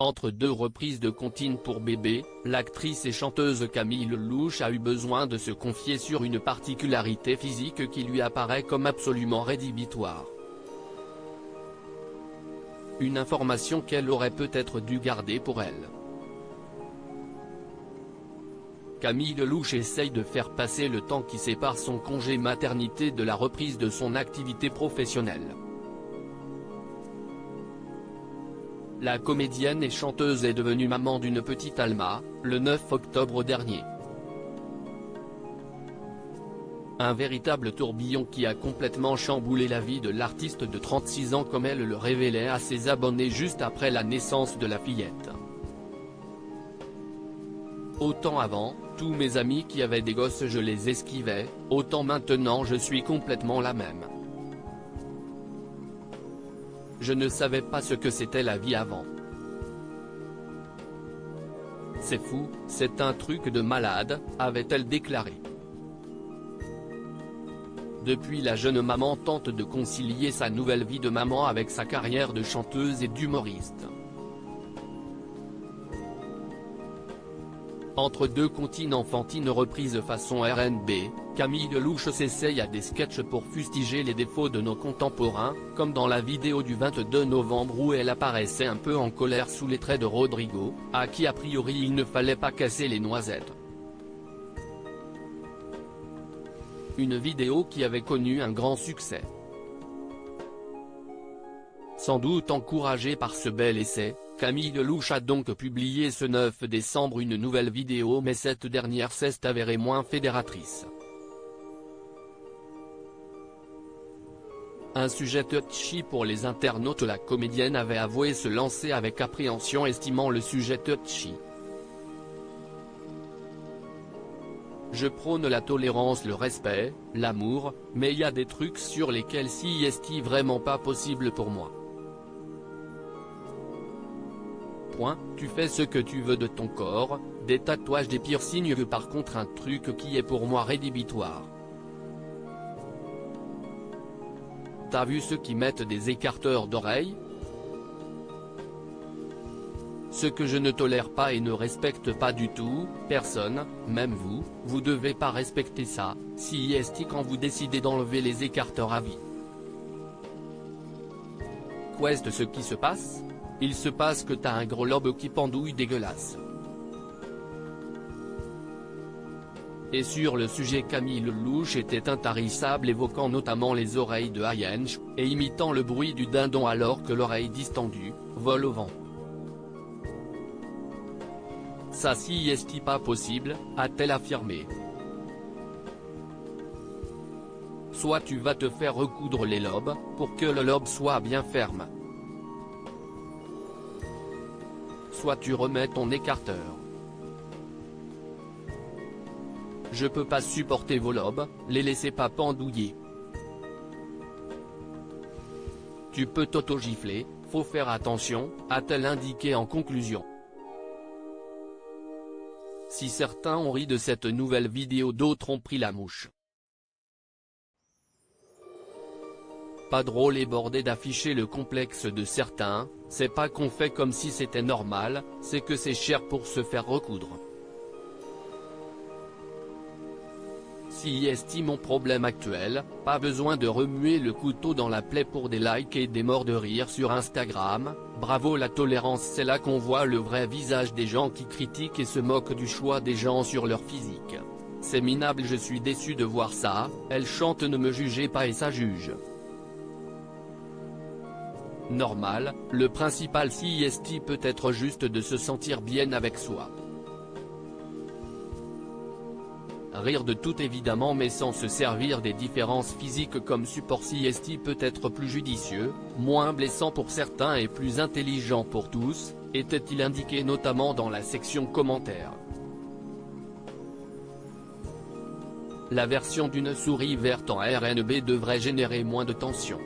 Entre deux reprises de Comptine pour bébé, l'actrice et chanteuse Camille Lelouch a eu besoin de se confier sur une particularité physique qui lui apparaît comme absolument rédhibitoire. Une information qu'elle aurait peut-être dû garder pour elle. Camille Lelouch essaye de faire passer le temps qui sépare son congé maternité de la reprise de son activité professionnelle. La comédienne et chanteuse est devenue maman d'une petite Alma, le 9 octobre dernier. Un véritable tourbillon qui a complètement chamboulé la vie de l'artiste de 36 ans comme elle le révélait à ses abonnés juste après la naissance de la fillette. Autant avant, tous mes amis qui avaient des gosses je les esquivais, autant maintenant je suis complètement la même. Je ne savais pas ce que c'était la vie avant. C'est fou, c'est un truc de malade, avait-elle déclaré. Depuis, la jeune maman tente de concilier sa nouvelle vie de maman avec sa carrière de chanteuse et d'humoriste. Entre deux comptines enfantines reprises façon R&B, Camille Lelouch s'essaye à des sketchs pour fustiger les défauts de nos contemporains, comme dans la vidéo du 22 novembre où elle apparaissait un peu en colère sous les traits de Rodrigo, à qui a priori il ne fallait pas casser les noisettes. Une vidéo qui avait connu un grand succès. Sans doute encouragée par ce bel essai, Camille Lelouch a donc publié ce 9 décembre une nouvelle vidéo, mais cette dernière s'est avérée moins fédératrice. Un sujet touchy pour les internautes. La comédienne avait avoué se lancer avec appréhension, estimant le sujet touchy. Je prône la tolérance, le respect, l'amour, mais y a des trucs sur lesquels c'est vraiment pas possible pour moi. Tu fais ce que tu veux de ton corps, des tatouages, des piercings, par contre un truc qui est pour moi rédhibitoire. T'as vu ceux qui mettent des écarteurs d'oreilles? Ce que je ne tolère pas et ne respecte pas du tout, personne, même vous devez pas respecter ça, quand vous décidez d'enlever les écarteurs à vie. Qu'est-ce ce qui se passe? Il se passe que t'as un gros lobe qui pendouille dégueulasse. Et sur le sujet, Camille Lelouch était intarissable, évoquant notamment les oreilles de Hyench, et imitant le bruit du dindon alors que l'oreille distendue vole au vent. Ça c'est pas possible, a-t-elle affirmé. Soit tu vas te faire recoudre les lobes, pour que le lobe soit bien ferme. Soit tu remets ton écarteur. Je peux pas supporter vos lobes, les laissez pas pendouiller. Tu peux t'auto-gifler, faut faire attention, a-t-elle indiqué en conclusion. Si certains ont ri de cette nouvelle vidéo, d'autres ont pris la mouche. Pas drôle et bordé d'afficher le complexe de certains, c'est pas qu'on fait comme si c'était normal, c'est que c'est cher pour se faire recoudre. Si mon problème actuel, pas besoin de remuer le couteau dans la plaie pour des likes et des morts de rire sur Instagram, bravo la tolérance, c'est là qu'on voit le vrai visage des gens qui critiquent et se moquent du choix des gens sur leur physique. C'est minable, je suis déçu de voir ça, elle chante ne me jugez pas et ça juge. Normal, le principal peut être juste de se sentir bien avec soi. Rire de tout évidemment, mais sans se servir des différences physiques comme support. Peut être plus judicieux, moins blessant pour certains et plus intelligent pour tous, était-il indiqué notamment dans la section commentaires. La version d'une souris verte en R&B devrait générer moins de tension.